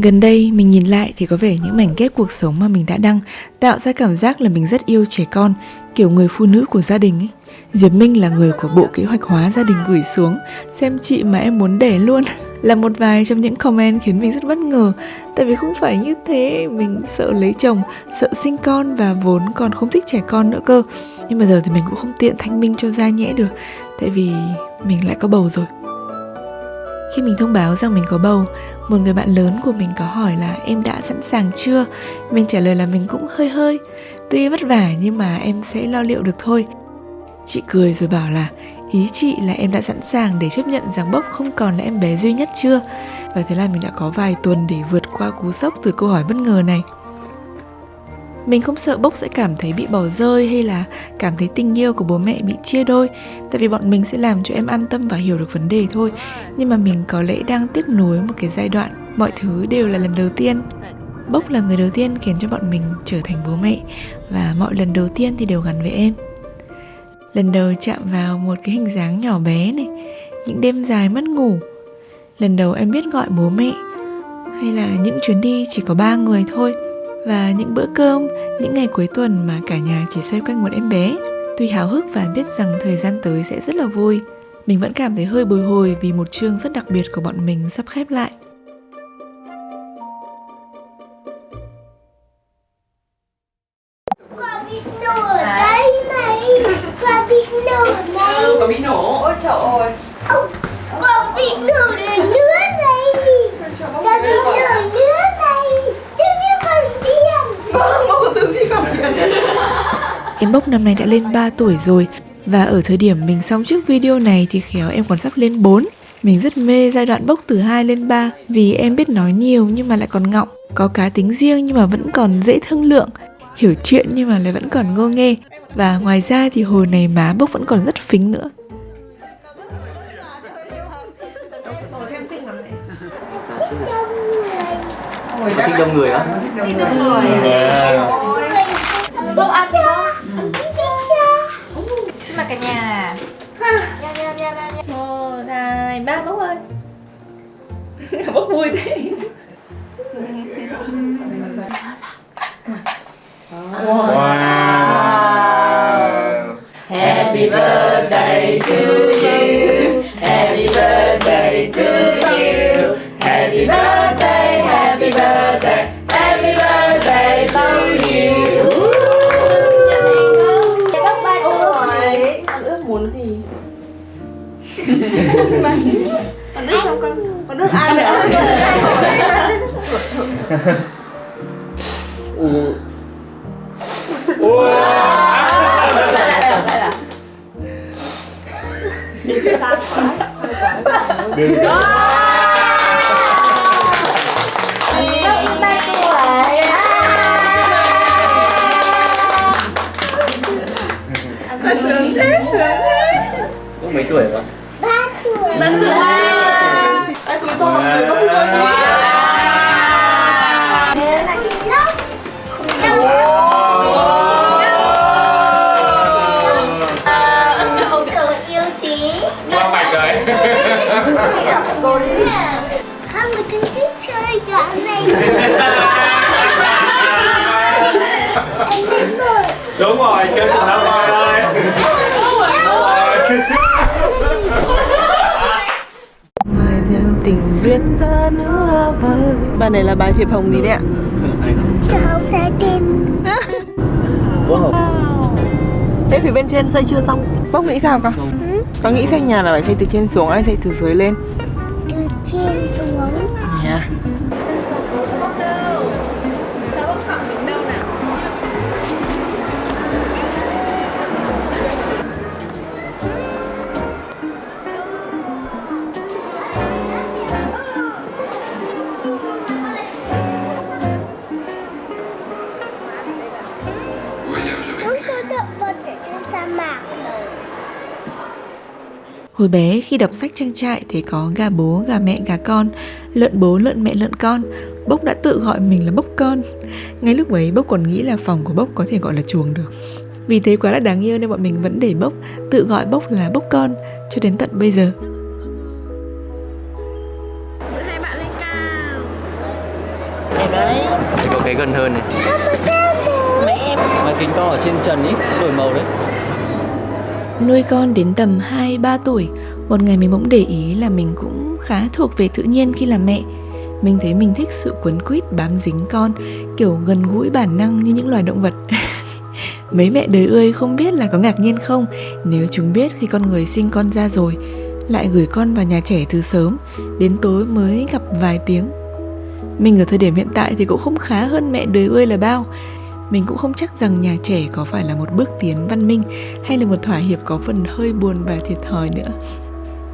Gần đây mình nhìn lại thì có vẻ những mảnh ghép cuộc sống mà mình đã đăng tạo ra cảm giác là mình rất yêu trẻ con, kiểu người phụ nữ của gia đình ấy. Diệp Minh là người của bộ kế hoạch hóa gia đình gửi xuống, xem chị mà em muốn đẻ luôn. Là một vài trong những comment khiến mình rất bất ngờ. Tại vì không phải như thế, mình sợ lấy chồng, sợ sinh con và vốn còn không thích trẻ con nữa cơ. Nhưng mà giờ thì mình cũng không tiện thanh minh cho ra nhẽ được, tại vì mình lại có bầu rồi. Khi mình thông báo rằng mình có bầu, một người bạn lớn của mình có hỏi là em đã sẵn sàng chưa? Mình trả lời là mình cũng hơi. Tuy vất vả nhưng mà em sẽ lo liệu được thôi. Chị cười rồi bảo là ý chị là em đã sẵn sàng để chấp nhận rằng Bốc không còn là em bé duy nhất chưa? Và thế là mình đã có vài tuần để vượt qua cú sốc từ câu hỏi bất ngờ này. Mình không sợ Bốc sẽ cảm thấy bị bỏ rơi hay là cảm thấy tình yêu của bố mẹ bị chia đôi, tại vì bọn mình sẽ làm cho em an tâm và hiểu được vấn đề thôi. Nhưng mà mình có lẽ đang tiếc nuối một cái giai đoạn mọi thứ đều là lần đầu tiên. Bốc là người đầu tiên khiến cho bọn mình trở thành bố mẹ, và mọi lần đầu tiên thì đều gắn với em. Lần đầu chạm vào một cái hình dáng nhỏ bé này, những đêm dài mất ngủ, lần đầu em biết gọi bố mẹ, hay là những chuyến đi chỉ có 3 người thôi, và những bữa cơm, những ngày cuối tuần mà cả nhà chỉ xoay quanh một em bé. Tuy háo hức và biết rằng thời gian tới sẽ rất là vui, mình vẫn cảm thấy hơi bồi hồi vì một chương rất đặc biệt của bọn mình sắp khép lại. Quả bị nổ ở đây này. Quả bị nổ này. Có bị nổ. Ôi trời ơi. Quả bị nổ lần nữa này. Quả bị nổ nữa này. Tự nhiên còn tiền. Vâng, có tự gì không tiền. Em Bốc năm nay đã lên 3 tuổi rồi, và ở thời điểm mình xong trước video này thì khéo em còn sắp lên 4. Mình rất mê giai đoạn Bốc từ 2 lên 3 vì em biết nói nhiều nhưng mà lại còn ngọng, có cá tính riêng nhưng mà vẫn còn dễ thương lượng, hiểu chuyện nhưng mà lại vẫn còn ngô nghê. Và ngoài ra thì hồi này má Bốc vẫn còn rất phính nữa. Thích đông người á? Bốc ăn đi Bốc. Xin mời cả nhà. Một, hai, ba, Bốc ơi. Bốc vui thế. Wow. Happy birthday to you. Happy birthday to you. Happy birthday, happy birthday, happy birthday to you. Bốc 3 tuổi. Con ước muốn gì? Con ước không con ước ai nữa? Sướng thế. Lúc mấy tuổi rồi? 3 tuổi. 3 tuổi. 3 tuổi to rồi. Thế là chị Lốc. Cậu yêu chị. Qua mạch rồi. Không, người thân thích chơi cả này. Em đến rồi. Đúng rồi, chơi cùng nó coi ơi. Mai theo tình duyên ta nữa vời. Bài này là bài Thiệp Hồng gì đấy ạ? Không trái tim. Wow. Thế thì bên trên xây chưa xong. Bốc nghĩ sao con? Có nghĩ xây nhà là phải xây từ trên xuống hay xây từ dưới lên? Từ trên xuống. Yeah. Chúng tôi được vật ở trên sa mạc. Hồi bé khi đọc sách trang trại thì có gà bố, gà mẹ, gà con, lợn bố, lợn mẹ, lợn con. Bốc đã tự gọi mình là Bốc con. Ngay lúc ấy Bốc còn nghĩ là phòng của Bốc có thể gọi là chuồng được. Vì thế quá là đáng yêu nên bọn mình vẫn để Bốc tự gọi Bốc là Bốc con cho đến tận bây giờ. Giữ hai bạn lên cao. Phải có cái gần hơn này. Mà kính to ở trên trần ý, đổi màu đấy. Nuôi con đến tầm 2-3 tuổi, một ngày mình bỗng để ý là mình cũng khá thuộc về tự nhiên khi làm mẹ. Mình thấy mình thích sự quấn quýt bám dính con, kiểu gần gũi bản năng như những loài động vật. Mấy mẹ đời ơi không biết là có ngạc nhiên không nếu chúng biết khi con người sinh con ra rồi lại gửi con vào nhà trẻ từ sớm, đến tối mới gặp vài tiếng. Mình ở thời điểm hiện tại thì cũng không khá hơn mẹ đời ơi là bao. Mình cũng không chắc rằng nhà trẻ có phải là một bước tiến văn minh hay là một thỏa hiệp có phần hơi buồn và thiệt thòi nữa.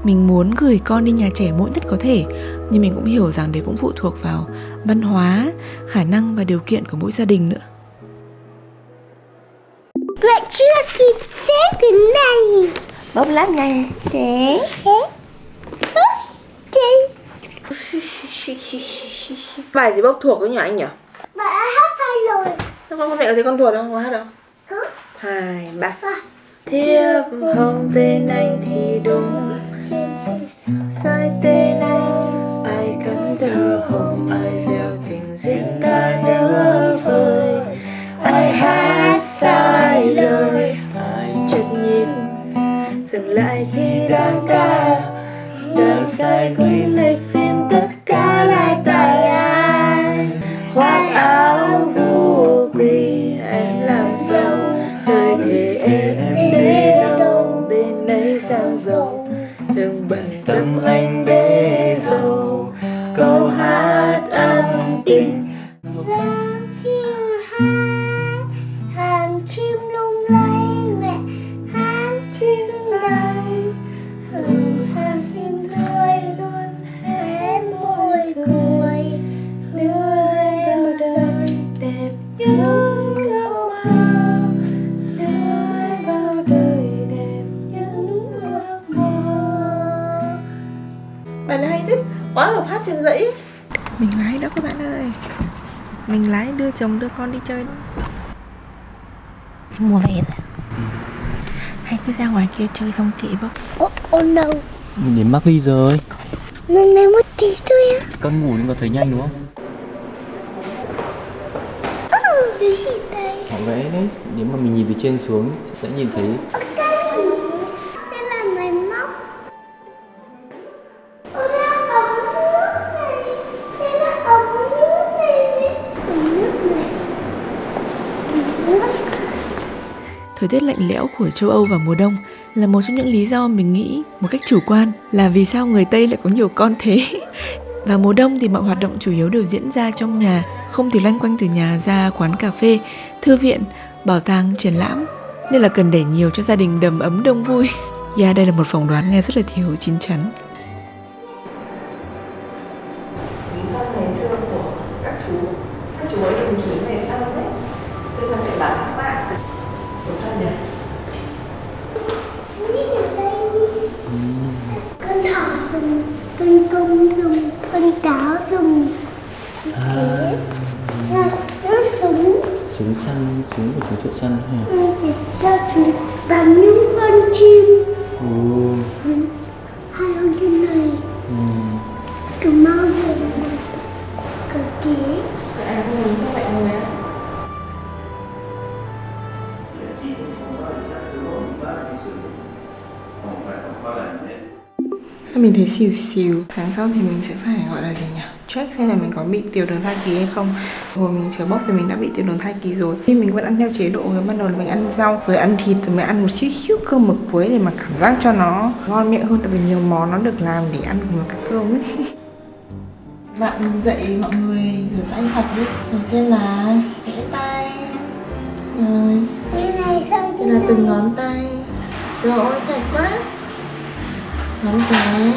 Mình muốn gửi con đi nhà trẻ muộn nhất có thể, nhưng mình cũng hiểu rằng đấy cũng phụ thuộc vào văn hóa, khả năng và điều kiện của mỗi gia đình nữa. Mẹ chưa kịp xếp cái này. Bóp lát ngay. Thế. Chị. Bài gì bóp thuộc ấy nhỉ anh nhỉ? Bà đã hát sai rồi. Con mẹ có thấy con thuộc không? Có hát đâu? Có. 2, 3. Thiếp hồng tên anh thì đúng, sai tên anh. Ai cắn tơ hồng, ai gieo tình duyên ta nỡ vời. Ai hát sai lời, ai chợt nhịp dừng lại khi đang ca. Đoạn sai cũng lệch phim, tất cả lại tại ai. Khoác áo vô quỳ em làm dâu, đời thì em để đâu bên ấy sang giàu. Đừng bận tâm anh bế dâu, câu hát ân tình. Giang chiều hát, hàng chim lung lay, mẹ hát chim đầy. Hàng xinh tươi luôn hé môi cười, đưa em vào đời Đẹp như ước mơ, đưa em vào đời đẹp như ước mơ. Bạn hay thế, quá hợp hát trên dãy. Mình lái đó các bạn ơi. Mình lái đưa chồng đưa con đi chơi đó. Mùa hè rồi. Hay cứ ra ngoài kia chơi xong kệ bốc. Oh no. Mình đến mắc ly rồi. Lần này một tí thôi á. Con ngủ nhưng có thấy nhanh đúng không? Cái gì đây? Họ vẽ đấy, nếu mà mình nhìn từ trên xuống sẽ nhìn thấy. Đây là máy móc. Ôi, đây là ống nước này. Đây là ống nước này. Ống nước này. Ống nước. Thời tiết lạnh lẽo của châu Âu vào mùa đông là một trong những lý do mình nghĩ một cách chủ quan là vì sao người Tây lại có nhiều con thế. Vào mùa đông thì mọi hoạt động chủ yếu đều diễn ra trong nhà, không thì loanh quanh từ nhà ra quán cà phê, thư viện, bảo tàng, triển lãm, nên là cần để nhiều cho gia đình đầm ấm đông vui. Đây là một phỏng đoán nghe rất là thiếu chín chắn. Súng săn ngày xưa của các chú ấy dùng súng này săn đấy, tức là phải bắn các bạn. Súng săn nhỉ? Đi từ đây đi. Con thỏ dùng, con công dùng, con cáo dùng. Thế. Nó súng. Súng săn, súng của chú thợ săn hả? Để cho chúng bắn những con chim. Ừ. Hai con chim này. Chúng mau về cờ kế. Anh ngồi sao lại ngồi á? Mình thấy xìu xìu. Tháng sau thì mình sẽ phải gọi là gì nhỉ? Check xem là mình có bị tiểu đường thai kỳ hay không. Hồi mình chờ bóc thì mình đã bị tiểu đường thai kỳ rồi. Khi mình vẫn ăn theo chế độ ban đầu là mình ăn rau rồi ăn thịt rồi mình ăn một xíu cơm mực cuối để mà cảm giác cho nó ngon miệng hơn, tại vì nhiều món nó được làm để ăn cùng với cả cơm ấy. Bạn dạy mọi người rửa tay sạch đi. Đầu tiên là vẽ tay, rồi Cái này sao đây là từng ngón tay. Trời ơi sạch quá. Ngón cái,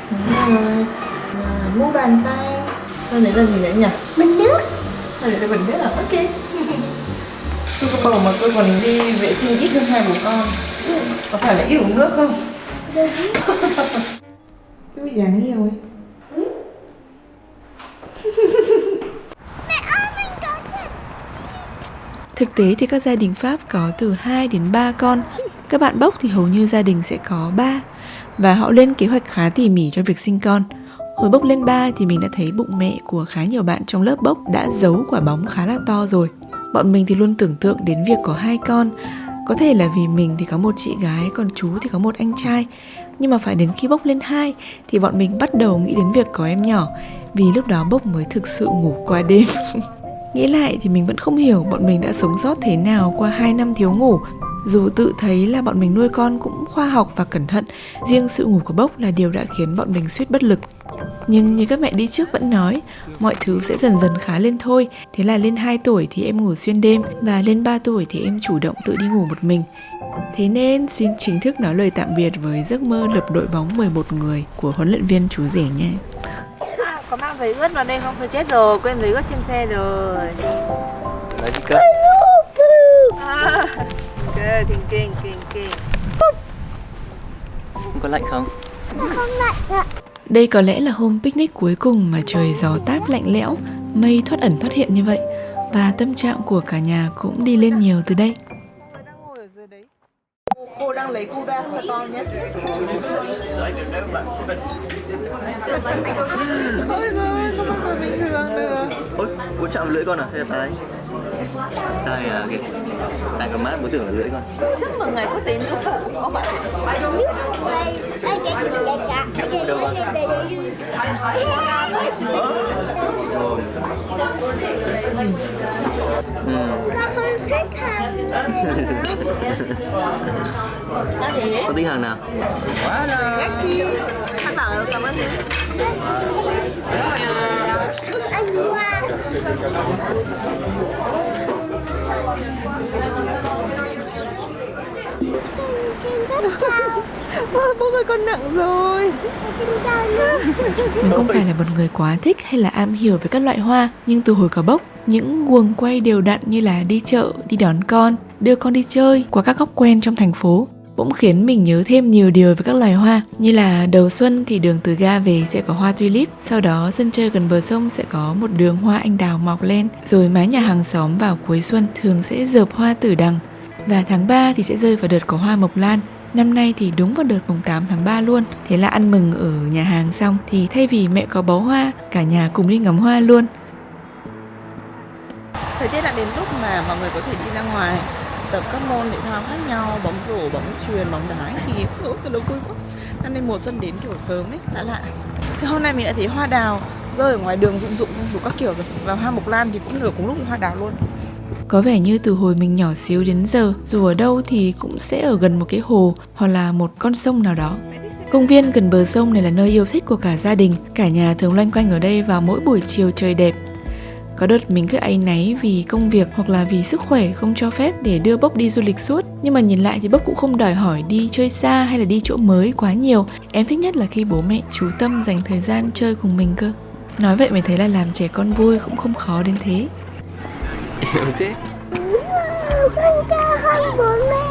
đúng rồi, mu bàn tay. Sau đấy là gì nữa nhỉ? Bình nước. Sau đấy là bình nước là ok. Tôi có bầu mà tôi còn đi vệ sinh ít hơn 2 bố con. Có phải là ít uống nước không? Đúng. Cái bị đáng yêu ấy. Thực tế thì các gia đình Pháp có từ 2 đến 3 con. Các bạn bốc thì hầu như gia đình sẽ có 3. Và họ lên kế hoạch khá tỉ mỉ cho việc sinh con. Hồi bốc lên 3 thì mình đã thấy bụng mẹ của khá nhiều bạn trong lớp bốc đã giấu quả bóng khá là to rồi. Bọn mình thì luôn tưởng tượng đến việc có 2 con. Có thể là vì mình thì có một chị gái, còn chú thì có một anh trai. Nhưng mà phải đến khi bốc lên 2 thì bọn mình bắt đầu nghĩ đến việc có em nhỏ, vì lúc đó bốc mới thực sự ngủ qua đêm. Nghĩ lại thì mình vẫn không hiểu bọn mình đã sống sót thế nào qua 2 năm thiếu ngủ. Dù tự thấy là bọn mình nuôi con cũng khoa học và cẩn thận, riêng sự ngủ của bốc là điều đã khiến bọn mình suýt bất lực. Nhưng như các mẹ đi trước vẫn nói, mọi thứ sẽ dần dần khá lên thôi. Thế là lên 2 tuổi thì em ngủ xuyên đêm, và lên 3 tuổi thì em chủ động tự đi ngủ một mình. Thế nên xin chính thức nói lời tạm biệt với giấc mơ lập đội bóng 11 người của huấn luyện viên chú rể nha. Có mang giấy ướt vào đây không? Thôi chết rồi, quên giấy ướt trên xe rồi. Đấy đi cơ. Kinh. Không có lạnh không? Không lạnh ạ. Đây có lẽ là hôm picnic cuối cùng mà trời gió táp lạnh lẽo, mây thoát ẩn thoát hiện như vậy. Và tâm trạng của cả nhà cũng đi lên nhiều từ đây. Cô đang lấy cu đa cho con nhé. Ôi giời, không phải bình thường nữa. Ôi, bố chạm vào lưỡi con à? Hay là tay? Tay à, kìa. Tay cầm mát, bố tưởng là lưỡi con. Chúc mừng ngày quốc tế nữ phụ có bạn. Đâu con? Con không thích hàng. Có tính hàng nào? Các bảo cảm ơn nhé. Anh Hoa. Bố ơi con nặng rồi. Mình không phải là một người quá thích hay là am hiểu về các loại hoa, nhưng từ hồi có bốc, những guồng quay đều đặn như là đi chợ, đi đón con, đưa con đi chơi qua các góc quen trong thành phố cũng khiến mình nhớ thêm nhiều điều về các loài hoa. Như là đầu xuân thì đường từ ga về sẽ có hoa tulip, sau đó sân chơi gần bờ sông sẽ có một đường hoa anh đào mọc lên, rồi mái nhà hàng xóm vào cuối xuân thường sẽ dợp hoa tử đằng. Và tháng 3 thì sẽ rơi vào đợt có hoa mộc lan. Năm nay thì đúng vào đợt mùng 8 tháng 3 luôn. Thế là ăn mừng ở nhà hàng xong thì thay vì mẹ có bó hoa, cả nhà cùng đi ngắm hoa luôn. Thời tiết đã đến lúc mà mọi người có thể đi ra ngoài tập các môn thể thao khác nhau, bóng rổ, bóng chuyền, bóng đá thì từ lâu vui quá. Năm nay mùa xuân đến kiểu sớm ấy, đã lạ. Thì hôm nay mình đã thấy hoa đào rơi ở ngoài đường rụng đủ các kiểu rồi, và hoa mộc lan thì cũng nở cùng lúc hoa đào luôn. Có vẻ như từ hồi mình nhỏ xíu đến giờ, dù ở đâu thì cũng sẽ ở gần một cái hồ hoặc là một con sông nào đó. Công viên gần bờ sông này là nơi yêu thích của cả gia đình. Cả nhà thường loanh quanh ở đây vào mỗi buổi chiều trời đẹp. Có đợt mình cứ áy náy vì công việc hoặc là vì sức khỏe không cho phép để đưa Bốc đi du lịch suốt. Nhưng mà nhìn lại thì Bốc cũng không đòi hỏi đi chơi xa hay là đi chỗ mới quá nhiều. Em thích nhất là khi bố mẹ chú tâm dành thời gian chơi cùng mình cơ. Nói vậy mới thấy là làm trẻ con vui cũng không khó đến thế. Yêu thế. Con cao hơn bố mẹ.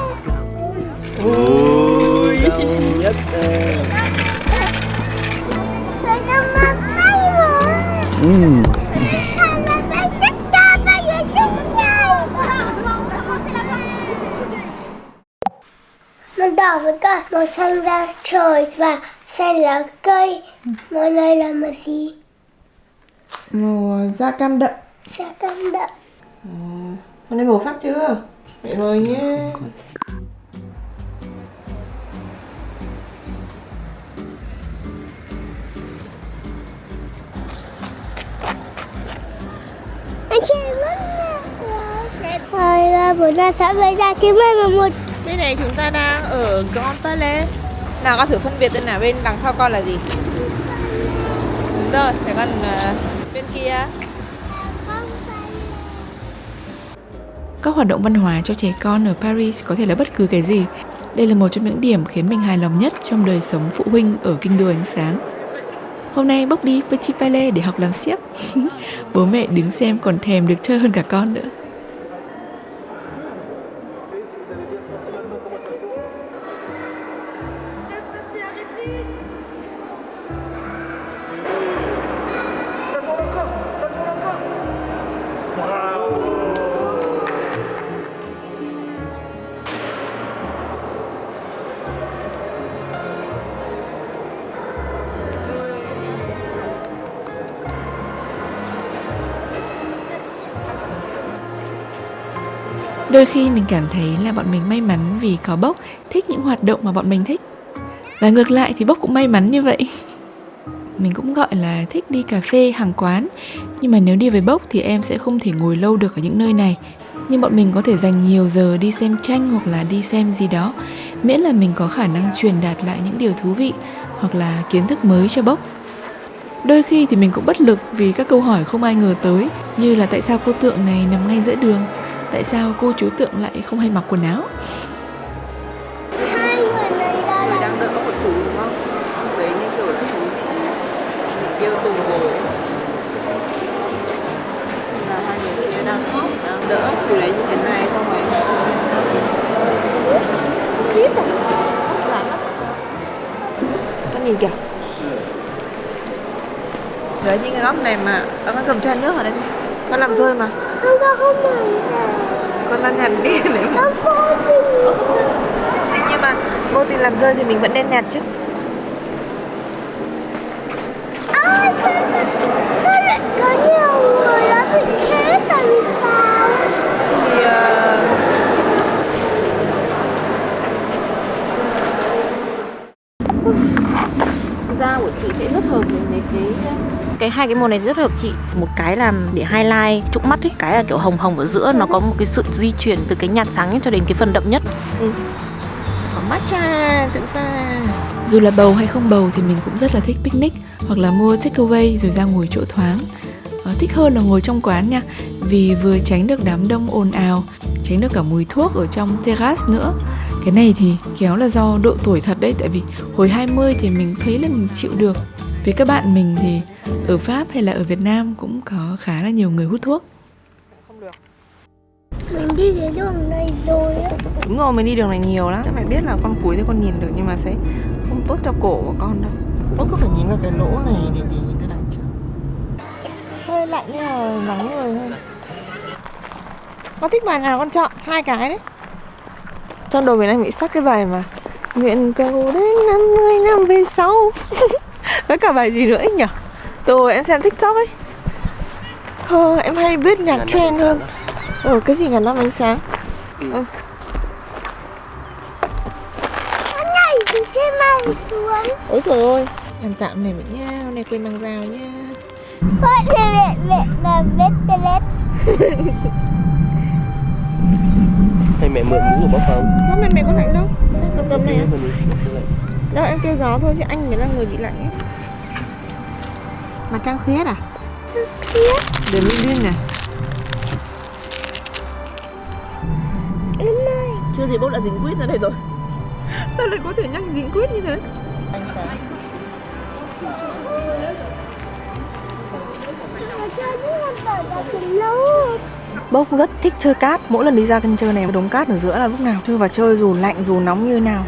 Ôi, cao nhất đây. Rồi đâu mà bay mà. Sao mà bay chắc cho bay ở trên trời. Màu đỏ với cả màu xanh là trời và xanh là cây. Màu này là màu gì? Màu da cam đậm. Da cam đậm. Hôm nay màu sắc chưa? Vậy rồi nhé. Anh chơi mất nè. Rồi là bữa nay sẽ về ra chứ mấy mà một. Bên này chúng ta đang ở Grand Palais. Nào con thử phân biệt tên nào, bên đằng sau con là gì? Đúng rồi, phải con bên kia. Các hoạt động văn hóa cho trẻ con ở Paris có thể là bất cứ cái gì. Đây là một trong những điểm khiến mình hài lòng nhất trong đời sống phụ huynh ở kinh đô ánh sáng. Hôm nay Bốc đi Petit Palais để học làm xiếc. Bố mẹ đứng xem còn thèm được chơi hơn cả con nữa. Đôi khi mình cảm thấy là bọn mình may mắn vì có bốc thích những hoạt động mà bọn mình thích. Và ngược lại thì bốc cũng may mắn như vậy. Mình cũng gọi là thích đi cà phê, hàng quán. Nhưng mà nếu đi với bốc thì em sẽ không thể ngồi lâu được ở những nơi này. Nhưng bọn mình có thể dành nhiều giờ đi xem tranh hoặc là đi xem gì đó, miễn là mình có khả năng truyền đạt lại những điều thú vị hoặc là kiến thức mới cho bốc. Đôi khi thì mình cũng bất lực vì các câu hỏi không ai ngờ tới, như là tại sao cô Tượng này nằm ngay giữa đường, tại sao cô chú Tượng lại không hay mặc quần áo. Hai người này ra Người là đang đỡ một chú đúng không? Đấy như kiểu là chú mình kêu Tùng rồi ấy. Là hai người kia đang khóc, đang đỡ chú đấy như thế này xong rồi khít à? Lắm lắm. Con nhìn kìa. Đấy những cái góc này mà con cầm chai nước ở đây đi. Con làm rơi mà. không có không phải Con đang nhặt đi để mà nó vô tình. nhưng mà vô tình làm rơi thì mình vẫn nên nhặt chứ. Sao lại có nhiều người đã bị chết tại vì sao? Thì da của chị sẽ rất hợp với mấy cái hai cái màu này rất hợp chị. Một cái là để highlight trũng mắt ấy, cái là kiểu hồng hồng ở giữa, nó có một cái sự di chuyển từ cái nhạt sáng nhất cho đến cái phần đậm nhất. Có matcha tự pha. Dù là bầu hay không bầu thì mình cũng rất là thích picnic hoặc là mua takeaway rồi ra ngồi chỗ thoáng. Thích hơn là ngồi trong quán nha, vì vừa tránh được đám đông ồn ào, tránh được cả mùi thuốc ở trong terrace nữa. Cái này thì khéo là do độ tuổi thật đấy, tại vì hồi 20 thì mình thấy là mình chịu được. Vì các bạn mình thì ở Pháp hay là ở Việt Nam cũng có khá là nhiều người hút thuốc. Không được. Mình đi cái đường này rồi á. Đúng rồi, mình đi đường này nhiều lắm. Chắc phải biết là con cúi thì con nhìn được nhưng mà sẽ không tốt cho cổ của con đâu. Ôi cứ phải nhìn vào cái lỗ này để nhìn thấy đằng trước. Hơi lạnh nhưng mà nắng người hơn. Con thích bài nào con chọn, hai cái đấy. Trong đầu mình đang bị sắc cái bài mà nguyện cầu đến 50 năm về sau. Với cả bài gì nữa ấy nhỉ? Rồi em xem TikTok ấy. Em hay biết nhạc trend hơn. Cái gì ngàn năm ánh sáng. Nó nhảy từ trên mây xuống. Ôi trời ơi, làm tạm này mình nha, hôm nay quên mang rào nha. Ôi mẹ là vết tê. Hay mẹ mượn mũ của bác không? Không, mẹ có lạnh đâu. Con cầm này. Con đi. Đâu em kêu gió thôi chứ anh mới là người bị lạnh ấy. Mặt trăng khuyết à? Khuyết. Để mình điên này. Em ơi. Chưa gì bốc đã dính quýt ra đây rồi. Sao lại có thể nhắc dính quýt như thế? Anh sáng. Bốc rất thích chơi cát. Mỗi lần đi ra căn chơi này đống cát ở giữa là lúc nào chơi và chơi dù lạnh dù nóng như nào.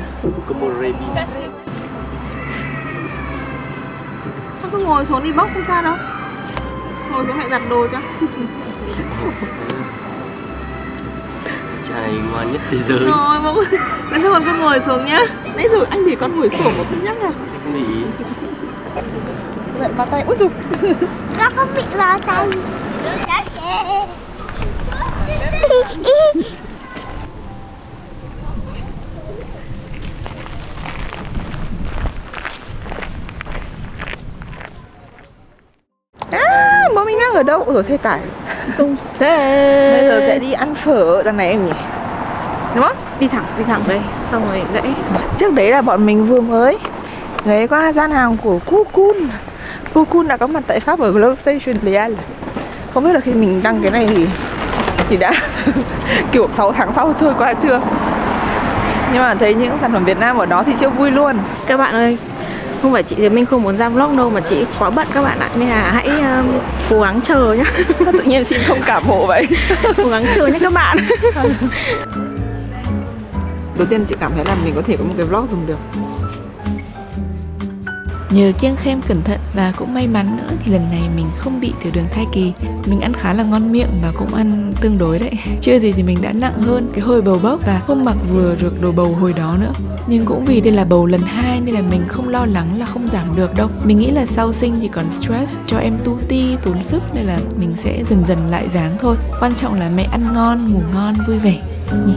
Con cứ ngồi xuống đi bốc không sao đâu. Ngồi xuống mẹ giặt đồ cho. Trai ngoan nhất thế giới. Rồi bốc. Nên thôi con cứ ngồi xuống nhá. Nãy giờ anh để con ngồi sổ mà không nhắc à. Không để ý. Giận vào tay. Úi dồi. Nó không bị vào tay. Nó sẽ... Bố mình đang ở đâu? Ủa xe tải. Sông xe. Bây giờ sẽ đi ăn phở ở đằng này em nhỉ? Đúng không? Đi thẳng đây, xong rồi dãy. Trước đấy là bọn mình vừa mới ghé qua gian hàng của Cocoon. Cocoon đã có mặt tại Pháp ở Globe Station Liège. Không biết là khi mình đăng cái này thì đã kiểu 6 tháng sau trôi qua chưa. Nhưng mà thấy những sản phẩm Việt Nam ở đó thì siêu vui luôn. Các bạn ơi, không phải chị Diệp Minh không muốn ra vlog đâu, mà chị quá bận các bạn ạ. Nên là hãy cố gắng chờ nhá. Tự nhiên xin không cảm hộ vậy. Cố gắng chờ nhé các bạn. Đầu tiên chị cảm thấy là mình có thể có một cái vlog dùng được. Nhờ kiêng khem cẩn thận và cũng may mắn nữa thì lần này mình không bị tiểu đường thai kỳ. Mình ăn khá là ngon miệng và cũng ăn tương đối đấy. Chưa gì thì mình đã nặng hơn cái hồi bầu bốc và không mặc vừa được đồ bầu hồi đó nữa. Nhưng cũng vì đây là bầu lần 2 nên là mình không lo lắng là không giảm được đâu. Mình nghĩ là sau sinh thì còn stress cho em tu ti, tốn sức nên là mình sẽ dần dần lại dáng thôi. Quan trọng là mẹ ăn ngon, ngủ ngon, vui vẻ. nhỉ?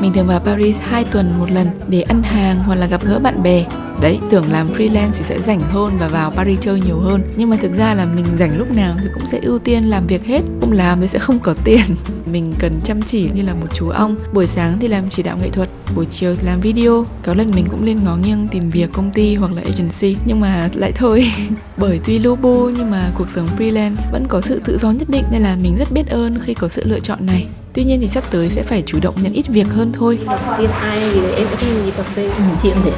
Mình thường vào Paris 2 tuần một lần để ăn hàng hoặc là gặp gỡ bạn bè. Đấy, tưởng làm freelance thì sẽ rảnh hơn và vào Paris chơi nhiều hơn. Nhưng mà thực ra là mình rảnh lúc nào thì cũng sẽ ưu tiên làm việc hết. Không làm thì sẽ không có tiền. Mình cần chăm chỉ như là một chú ong. Buổi sáng thì làm chỉ đạo nghệ thuật, buổi chiều thì làm video. Có lần mình cũng lên ngó nghiêng tìm việc công ty hoặc là agency, nhưng mà lại thôi. Bởi tuy lu bu nhưng mà cuộc sống freelance vẫn có sự tự do nhất định, nên là mình rất biết ơn khi có sự lựa chọn này. Tuy nhiên thì sắp tới sẽ phải chủ động nhận ít việc hơn thôi. Riêng ai gì đấy em có thể đi cà phê chị cũng thế.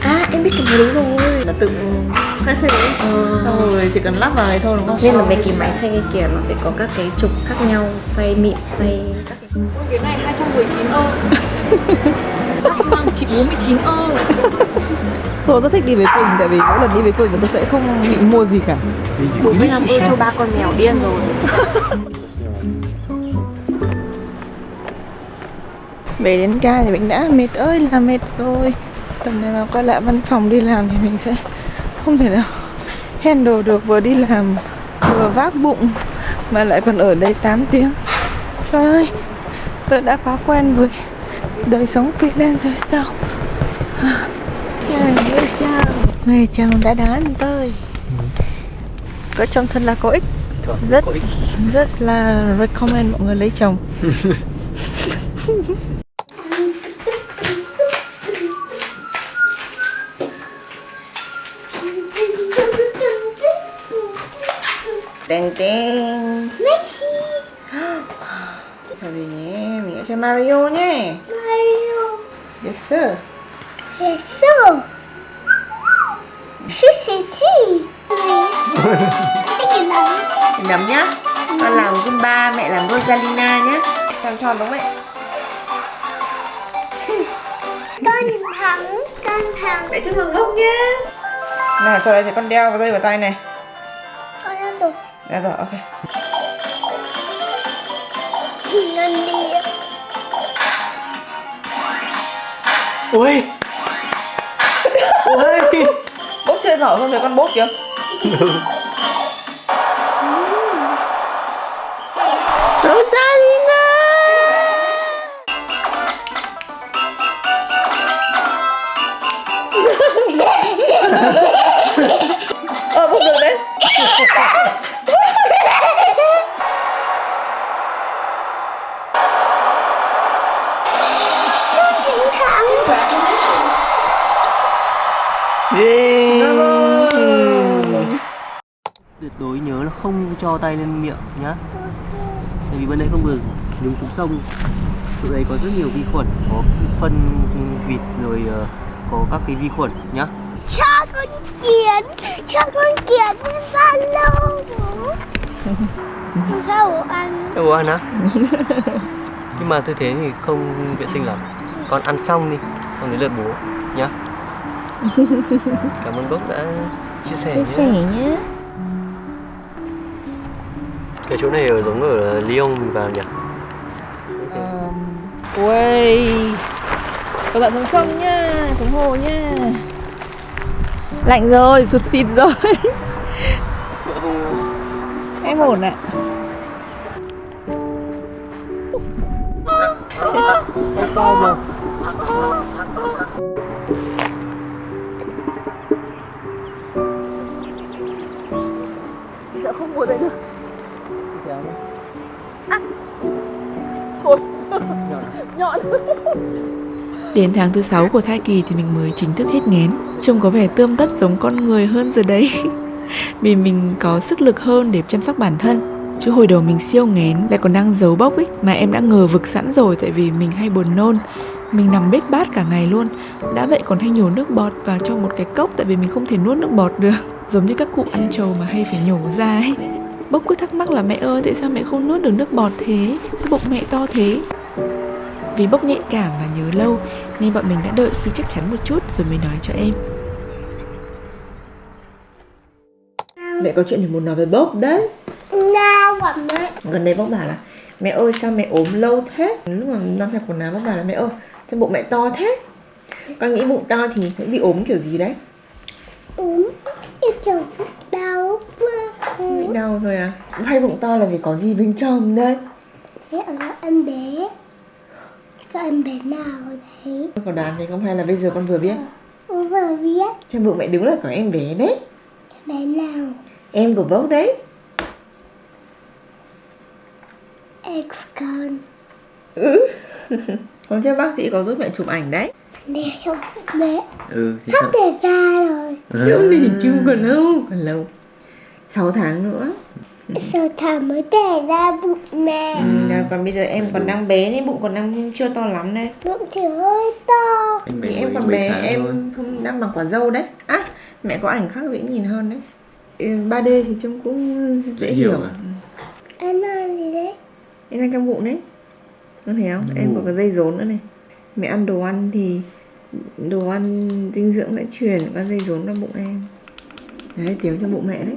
À em biết cái đấy rồi, là tự khai xe đấy. Rồi chỉ cần lắp vào này thôi đúng không? Nên là mấy cái máy xay cái kia nó sẽ có các cái trục khác nhau, xay mịn, xay các Cái này 219 ơ. Chỉ 49 ơ. Tôi rất thích đi với Quỳnh, tại vì mỗi lần đi với Quỳnh tôi sẽ không bị mua gì cả. 45 ơ cho 3 con mèo điên rồi. Về đến ca thì mình đã mệt ơi là mệt rồi. Tầm này mà quay lại văn phòng đi làm thì mình sẽ không thể nào handle được, vừa đi làm vừa vác bụng mà lại còn ở đây 8 tiếng. Trời ơi, tôi đã quá quen với đời sống freelance rồi sao. Người chồng đã đón tôi. Có chồng thật là có ích. Rất là recommend mọi người lấy chồng. Đèn đèn. Messi. Chào về nhé, mình sẽ chơi Mario nhé. Mario. Yes sir. Eso. Sí, sí, sí. Cái này. Nấm nhá. Con làm Zumba, mẹ làm Rosalina nhá. Tròn tròn đúng không ạ? Con thắng. Mẹ chúc mừng Bốc nhá. Nào, sau đây thì con đeo vào dây vào tay này. Con ăn được. Dạ rồi, ok. Lần đi. Ui. Ui. Bốc chơi giỏi hơn rồi con bốc kìa. Rosalina. Bốc được đấy. Yeah. Tuyệt đối nhớ là không cho tay lên miệng nhá. Tại vì bên đây không được nhúng xuống sông. Chỗ đây có rất nhiều vi khuẩn, có phân vịt rồi có các cái vi khuẩn nhá. Cho con kiến lên ba lô. Sao bố ăn? Cho bố ăn á. Nhưng mà tôi thế thì không vệ sinh lắm. Con ăn xong đi, xong đến lượt bố nhá. Cảm ơn Bốc đã chia sẻ nhé. Cái chỗ này giống ở Lyon mình vào nhỉ? Ui, các bạn xuống sông nhá, xuống hồ nhá. Lạnh rồi, sụt xịt rồi. Em ổn ạ. Chị sợ không ngồi dậy được. Thôi. Nhọn. Đến tháng thứ 6 của thai kỳ thì mình mới chính thức hết nghén. Trông có vẻ tươm tất giống con người hơn rồi đấy. Vì mình có sức lực hơn để chăm sóc bản thân. Chứ hồi đầu mình siêu nghén lại còn đang giấu bốc ấy. Mà em đã ngờ vực sẵn rồi, tại vì mình hay buồn nôn. Mình nằm bết bát cả ngày luôn. Đã vậy còn hay nhổ nước bọt vào trong một cái cốc, tại vì mình không thể nuốt nước bọt được. Giống như các cụ ăn trầu mà hay phải nhổ ra ấy. Bốc cứ thắc mắc là mẹ ơi, tại sao mẹ không nuốt được nước bọt thế? Sao bụng mẹ to thế? Vì Bốc nhạy cảm và nhớ lâu nên bọn mình đã đợi khi chắc chắn một chút rồi mới nói cho em. Mẹ có chuyện thì muốn nói với Bốc đấy. Nào quản đấy. Gần đây Bốc bảo là mẹ ơi sao mẹ ốm lâu thế? Lúc mà đang thay quần áo Bốc bảo là mẹ ơi sao bụng mẹ to thế? Con nghĩ bụng to thì sẽ bị ốm kiểu gì đấy? Ốm kiểu đau quá. Bị đau thôi à? Hay bụng to là vì có gì bên trong đây? Thế là em bé. Các em bé nào đấy? Con đoán thì không hay là bây giờ con vừa biết. Con vừa viết. Xem bụng mẹ đứng là có em bé đấy. Bé nào? Em của bố đấy. Em của con. Hôm trước bác sĩ có giúp mẹ chụp ảnh đấy. Để không mẹ. Thì Sắp để ra rồi. Không để chung còn lâu 6 tháng nữa. 6 tháng mới đẻ ra bụng mẹ. Còn bây giờ em còn đang bé nên bụng còn đang chưa to lắm đây. Bụng chỉ hơi to. Thì em còn bé, em không đang bằng quả dâu đấy. À, mẹ có ảnh khác dễ nhìn hơn đấy. 3D thì trông cũng dễ hiểu. Em ăn gì đấy? Em đang trong bụng đấy. Con thấy không? Em có cái dây rốn nữa này. Mẹ ăn đồ ăn thì đồ ăn dinh dưỡng sẽ truyền con dây rốn vào bụng em. Đấy, tiếng trong bụng mẹ đấy.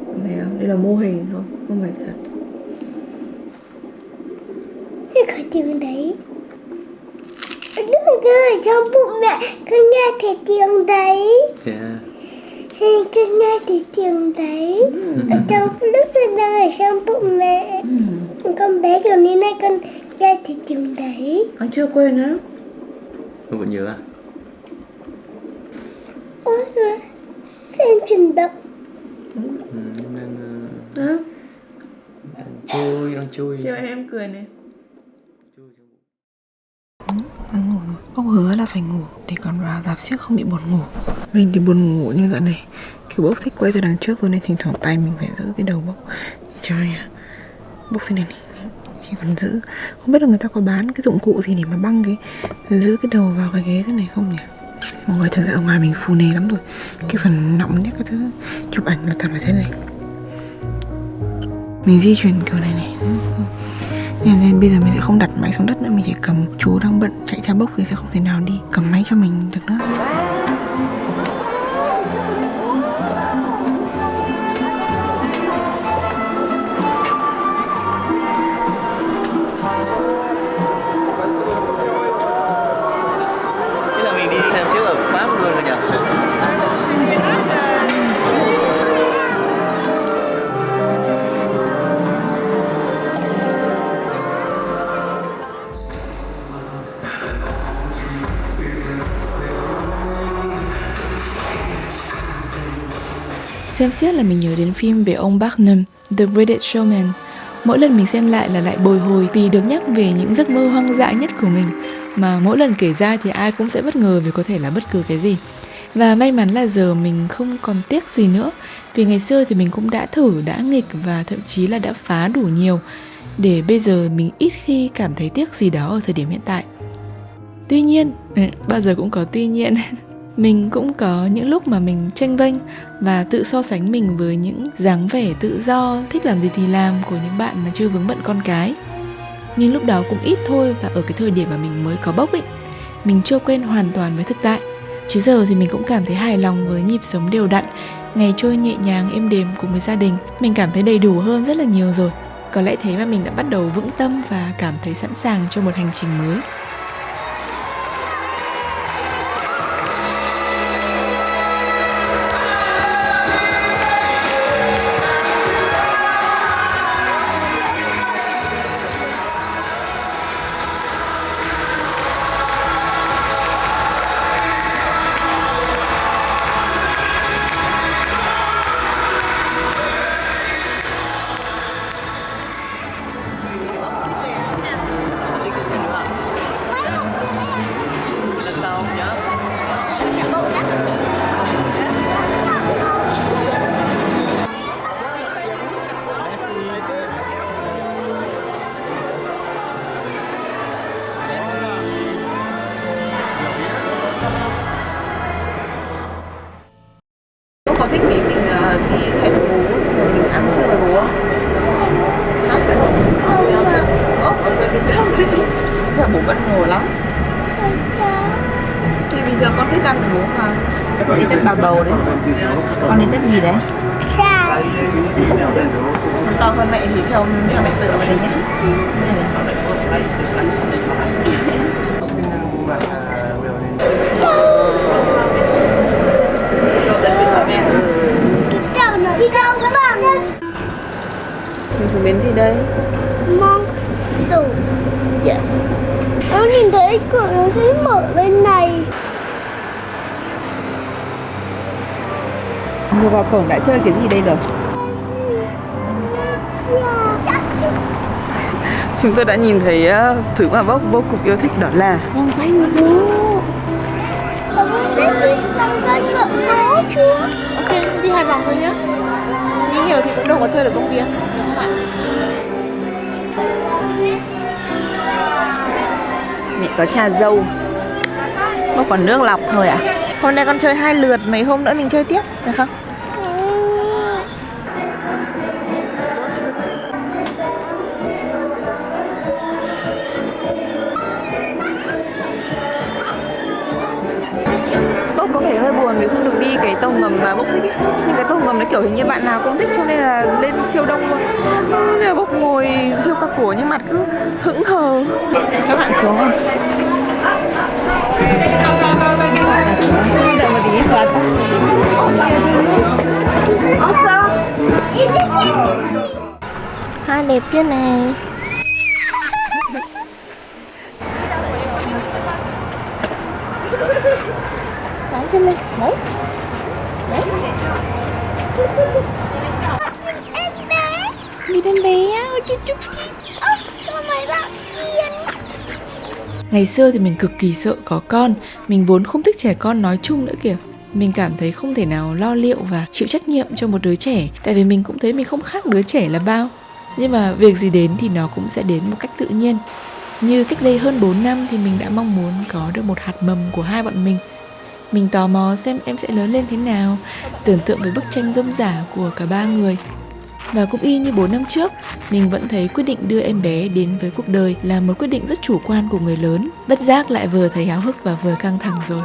Con thấy không? Đây là mô hình thôi, không phải thật. Cái khỏi tiếng đấy. Lúc ở trong bụng mẹ cứ nghe thấy tiếng đấy. Cứ nghe thấy tiếng đấy. Ở trong lúc đang ở trong bụng mẹ. Con bé kiểu như này con nghe thấy tiếng đấy. Con chưa quên á. Con vẫn nhớ à? Ôi giời, xem chuyển động. Hả? Đang chui. Chiều em cười này. Con ngủ rồi. Bốc hứa là phải ngủ để còn vào dạp xiếc không bị buồn ngủ. Mình thì buồn ngủ như dạo này. Kiểu Bốc thích quay từ đằng trước rồi nên thỉnh thoảng tay mình phải giữ cái đầu Bốc. Trời ơi, Bốc thế này khi còn giữ. Không biết là người ta có bán cái dụng cụ gì để mà băng cái giữ cái đầu vào cái ghế thế này không nhỉ? Mọi người, thực ra ở ngoài mình phù nề lắm rồi. Cái phần nọng nhất cái thứ chụp ảnh là toàn phải thế này. Mình di chuyển kiểu này này. Nên bây giờ mình sẽ không đặt máy xuống đất nữa. Mình chỉ cầm, chú đang bận chạy theo Bốc thì sẽ không thể nào đi cầm máy cho mình được nữa. Thế là mình đi xem trước ở Pháp luôn rồi nhỉ? Xem xiết là mình nhớ đến phim về ông Barnum, The Greatest Showman. Mỗi lần mình xem lại là lại bồi hồi vì được nhắc về những giấc mơ hoang dã nhất của mình. Mà mỗi lần kể ra thì ai cũng sẽ bất ngờ vì có thể là bất cứ cái gì. Và may mắn là giờ mình không còn tiếc gì nữa. Vì ngày xưa thì mình cũng đã thử, đã nghịch và thậm chí là đã phá đủ nhiều. Để bây giờ mình ít khi cảm thấy tiếc gì đó ở thời điểm hiện tại. Tuy nhiên, bao giờ cũng có tuy nhiên. Mình cũng có những lúc mà mình chênh vênh và tự so sánh mình với những dáng vẻ tự do, thích làm gì thì làm của những bạn mà chưa vướng bận con cái. Nhưng lúc đó cũng ít thôi, và ở cái thời điểm mà mình mới có Bốc ấy, mình chưa quen hoàn toàn với thực tại. Chứ giờ thì mình cũng cảm thấy hài lòng với nhịp sống đều đặn, ngày trôi nhẹ nhàng êm đềm cùng với gia đình. Mình cảm thấy đầy đủ hơn rất là nhiều rồi. Có lẽ thế mà mình đã bắt đầu vững tâm và cảm thấy sẵn sàng cho một hành trình mới. Có thích để mình khi thèm bố xong rồi mình ăn trưa với bố không? Hả? Sao bố bất ngờ lắm. Thì bình thường con thích ăn với bố mà. Con đi Tết bà bầu đấy. Con đi Tết gì đấy? Sao? Con to hơn mẹ thì cho mẹ tự vào đây nhé. Mình xuống bến gì đây? Mong Sủ. Dạ. Nó nhìn thấy cửa nó thấy mở bên này. Vừa vào cổng đã chơi cái gì đây rồi? Chúng tôi đã nhìn thấy thứ mà bốc vô cùng yêu thích, đó là vòng quay ngựa bố. Vòng quay ngựa bố chưa? Ok, đi 2 vòng thôi nhá. Đi nhiều thì cũng đâu có chơi được công viên, đúng không ạ? Mẹ có trà dâu, bốc còn nước lọc thôi à? Hôm nay con chơi 2 lượt, mấy hôm nữa mình chơi tiếp, được không? Bốc có vẻ hơi buồn vì không được đi cái tàu ngầm mà Bốc thích ấy. Nhưng cái tàu ngầm nó kiểu hình như bạn nào cũng thích cho nên là lên siêu đông luôn. Nên là Bốc ngồi hiêu cả cổ nhưng mặt cứ hững hờ. Các bạn xuống không? Đợi một tí là hoa đẹp chưa này? Bán chân lên. Đấy. Đấy. Em bé. Đi bên bé á, ôi chú chúc chị. Sao mày bạn Yên? Ngày xưa thì mình cực kỳ sợ có con. Mình vốn không thích trẻ con nói chung nữa kìa. Mình cảm thấy không thể nào lo liệu và chịu trách nhiệm cho một đứa trẻ. Tại vì mình cũng thấy mình không khác đứa trẻ là bao. Nhưng mà việc gì đến thì nó cũng sẽ đến một cách tự nhiên. Như cách đây hơn 4 năm thì mình đã mong muốn có được một hạt mầm của hai bọn mình. Mình tò mò xem em sẽ lớn lên thế nào, tưởng tượng với bức tranh rông rả của cả ba người. Và cũng y như 4 năm trước, mình vẫn thấy quyết định đưa em bé đến với cuộc đời là một quyết định rất chủ quan của người lớn. Bất giác lại vừa thấy háo hức và vừa căng thẳng rồi.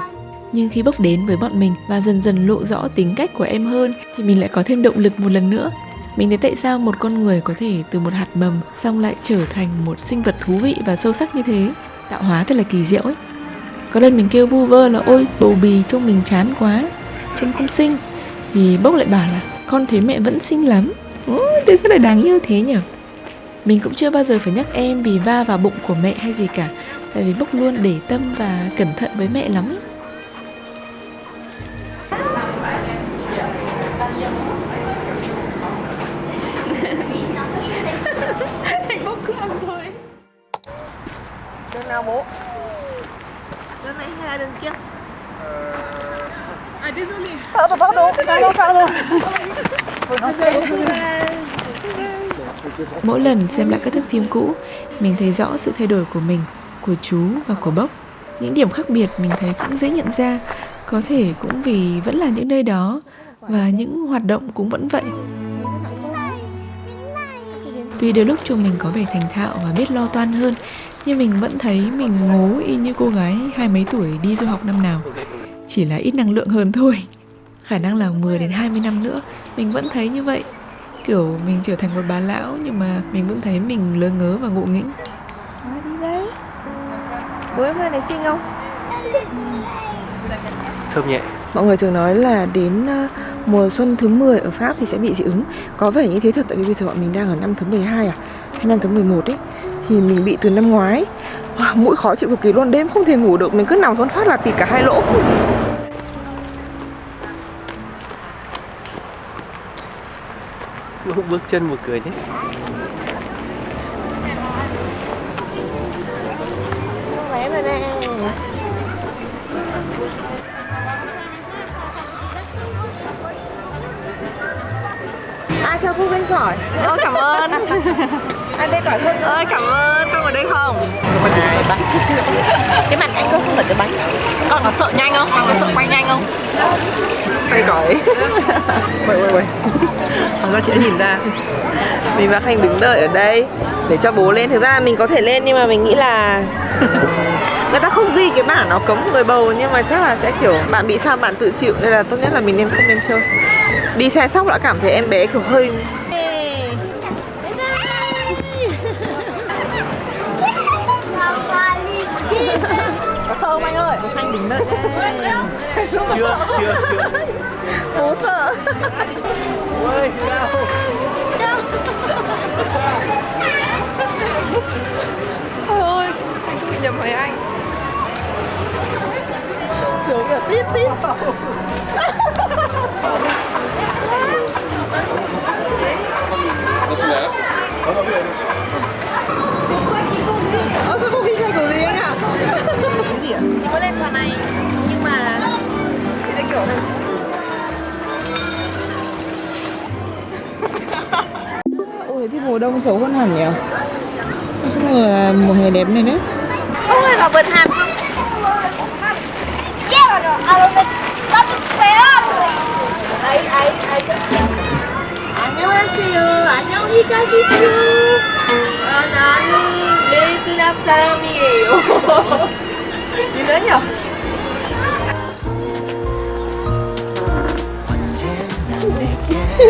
Nhưng khi Bốc đến với bọn mình và dần dần lộ rõ tính cách của em hơn thì mình lại có thêm động lực một lần nữa. Mình thấy tại sao một con người có thể từ một hạt mầm xong lại trở thành một sinh vật thú vị và sâu sắc như thế. Tạo hóa thật là kỳ diệu ấy. Có lần mình kêu vu vơ là ôi bầu bì trông mình chán quá, trông không xinh. Thì Bốc lại bảo là con thấy mẹ vẫn xinh lắm. Thế rất là đáng yêu thế nhỉ. Mình cũng chưa bao giờ phải nhắc em vì va vào bụng của mẹ hay gì cả. Tại vì Bốc luôn để tâm và cẩn thận với mẹ lắm ấy. Anh Bốc cứ ăn thôi. Đơn nào bố? Đơn này hay là đơn kia? Mỗi lần xem lại các thước phim cũ, mình thấy rõ sự thay đổi của mình, của chú và của Bốc. Những điểm khác biệt mình thấy cũng dễ nhận ra. Có thể cũng vì vẫn là những nơi đó và những hoạt động cũng vẫn vậy. Tuy đôi lúc chúng mình có vẻ thành thạo và biết lo toan hơn, nhưng mình vẫn thấy mình ngố y như cô gái 20 mấy tuổi đi du học năm nào. Chỉ là ít năng lượng hơn thôi. Khả năng là 10 đến 20 năm nữa mình vẫn thấy như vậy. Kiểu mình trở thành một bà lão nhưng mà mình vẫn thấy mình lơ ngớ và ngộ nghĩnh. Đi đấy. Bố em này xinh không? Thơm nhẹ. Mọi người thường nói là đến mùa xuân thứ 10 ở Pháp thì sẽ bị dị ứng. Có vẻ như thế thật, tại vì bây giờ bọn mình đang ở năm thứ 12 hay năm thứ 11 ấy. Thì mình bị từ năm ngoái. Mũi khó chịu cực kỳ luôn, đêm không thể ngủ được. Mình cứ nằm xuống phát là tịt cả hai lỗ. Bước chân một cười thế. Vé rồi nè. Chào cô bên sỏi. Cảm ơn. Anh đây quả thân. Cảm ơn, con ở đây không? Bánh. Cái mặt anh có không phải cái bánh. Con có sợ nhanh không? Con có sợ quay nhanh không? Quay cõi. Quay. Con có chữa nhìn ra. Mình và Khanh đứng đợi ở đây để cho bố lên. Thực ra mình có thể lên nhưng mà mình nghĩ là người ta không ghi cái bảng nó cấm người bầu, nhưng mà chắc là sẽ kiểu bạn bị sao bạn tự chịu, nên là tốt nhất là mình không nên chơi. Đi xe sóc đã cảm thấy em bé kiểu hơi có sợ không anh ơi? Có Khanh đứng đợi. Chưa. Bố sợ. Ôi, đâu? Tiếp tiếp. Sao có khi chơi kiểu gì anh ạ? Cái gì ạ? Chị muốn lên trò này nhưng mà chị sẽ kiểu ôi thì mùa đông xấu hơn hẳn nhỉ? Không ngờ là mùa hè đẹp này đấy. Không phải là vượt hàn không? 안녕하세요. 안녕히 가십시오. 나는 베트남 사람이에요. 이거요?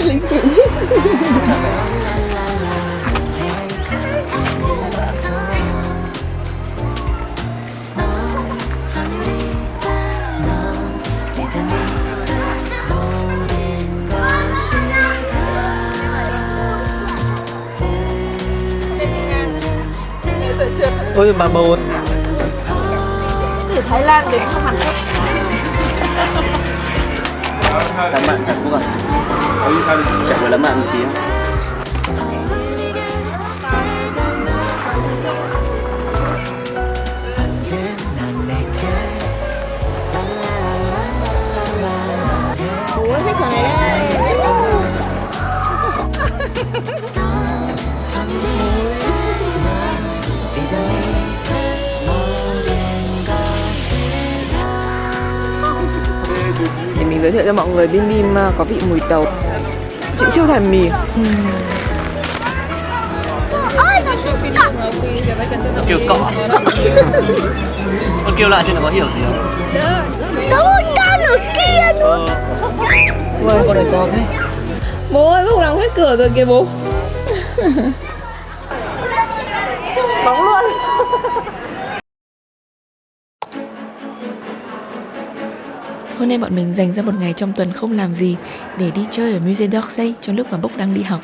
lịch sử. Ôi bà bầu Từ Thái Lan đến Hàn Quốc. làm bạn Hàn Quốc à? Chẳng phải làm bạn một tí á. Bố thích trò này đấy. Để mình giới thiệu cho mọi người bim bim có vị mùi tàu. Chị siêu thèm mì. Kêu cọ. Con kêu lại xem nó có hiểu gì không? Có một con ở kia nữa. Ôi con này to thế. Bố ơi, bố đóng hết cửa rồi kìa bố. Bóng luôn. Hôm nay bọn mình dành ra một ngày trong tuần không làm gì để đi chơi ở Musée d'Orsay trong lúc mà Bốc đang đi học.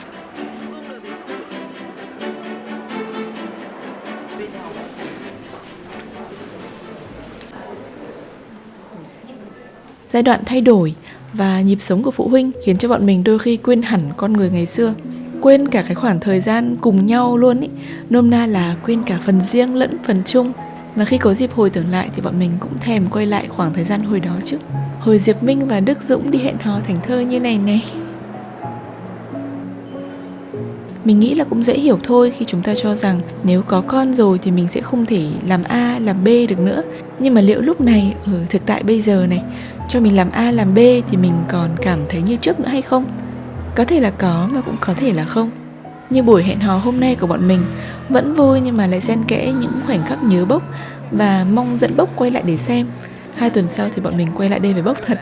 Giai đoạn thay đổi và nhịp sống của phụ huynh khiến cho bọn mình đôi khi quên hẳn con người ngày xưa. Quên cả cái khoảng thời gian cùng nhau luôn ý. Nôm na là quên cả phần riêng lẫn phần chung. Và khi có dịp hồi tưởng lại thì bọn mình cũng thèm quay lại khoảng thời gian hồi đó chứ. Hồi Diệp Minh và Đức Dũng đi hẹn hò thành thơ như này này. Mình nghĩ là cũng dễ hiểu thôi khi chúng ta cho rằng nếu có con rồi thì mình sẽ không thể làm A, làm B được nữa. Nhưng mà liệu lúc này, ở thực tại bây giờ này, cho mình làm A, làm B thì mình còn cảm thấy như trước nữa hay không? Có thể là có mà cũng có thể là không. Như buổi hẹn hò hôm nay của bọn mình vẫn vui nhưng mà lại xen kẽ những khoảnh khắc nhớ Bốc và mong dẫn Bốc quay lại để xem. 2 tuần sau thì bọn mình quay lại đây với Bốc thật.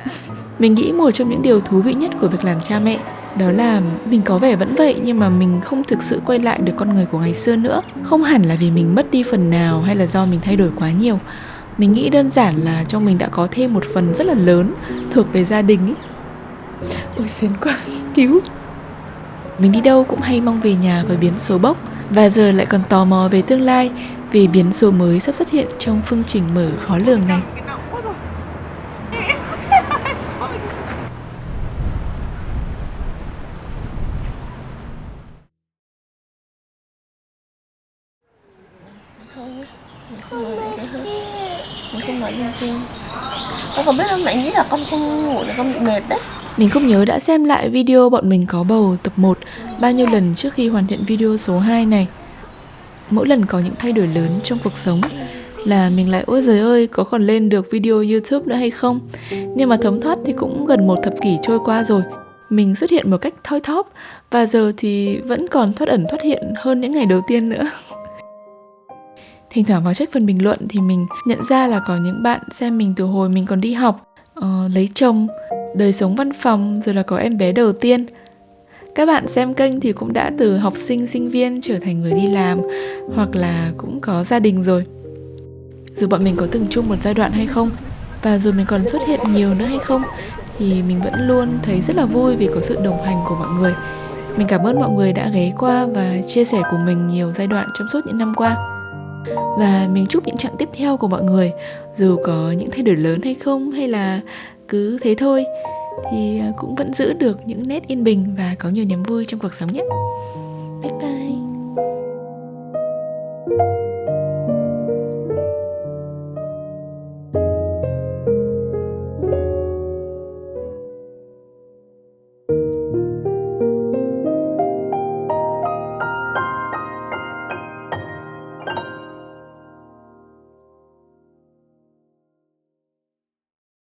Mình nghĩ một trong những điều thú vị nhất của việc làm cha mẹ đó là mình có vẻ vẫn vậy nhưng mà mình không thực sự quay lại được con người của ngày xưa nữa. Không hẳn là vì mình mất đi phần nào hay là do mình thay đổi quá nhiều. Mình nghĩ đơn giản là trong mình đã có thêm một phần rất là lớn thuộc về gia đình ý. Ôi xến quá, cứu. Mình đi đâu cũng hay mong về nhà với biến số Bốc. Và giờ lại còn tò mò về tương lai vì biến số mới sắp xuất hiện trong phương trình mở khó lường này. Mình không nói linh tinh. Con còn biết không, mẹ nghĩ là con không ngủ là con bị mệt đấy. Mình không nhớ đã xem lại video bọn mình có bầu tập 1 bao nhiêu lần trước khi hoàn thiện video số 2 này. Mỗi lần có những thay đổi lớn trong cuộc sống là mình lại ôi giời ơi có còn lên được video YouTube nữa hay không. Nhưng mà thấm thoát thì cũng gần 1 thập kỷ trôi qua rồi. Mình xuất hiện một cách thoi thóp và giờ thì vẫn còn thoát ẩn thoát hiện hơn những ngày đầu tiên nữa. Thỉnh thoảng vào check phần bình luận thì mình nhận ra là có những bạn xem mình từ hồi mình còn đi học, lấy chồng, đời sống văn phòng, rồi là có em bé đầu tiên. Các bạn xem kênh thì cũng đã từ học sinh, sinh viên trở thành người đi làm hoặc là cũng có gia đình rồi. Dù bọn mình có từng chung một giai đoạn hay không và dù mình còn xuất hiện nhiều nữa hay không thì mình vẫn luôn thấy rất là vui vì có sự đồng hành của mọi người. Mình cảm ơn mọi người đã ghé qua và chia sẻ của mình nhiều giai đoạn trong suốt những năm qua. Và mình chúc những chặng tiếp theo của mọi người, dù có những thay đổi lớn hay không, hay là cứ thế thôi, thì cũng vẫn giữ được những nét yên bình và có nhiều niềm vui trong cuộc sống nhé. Bye bye.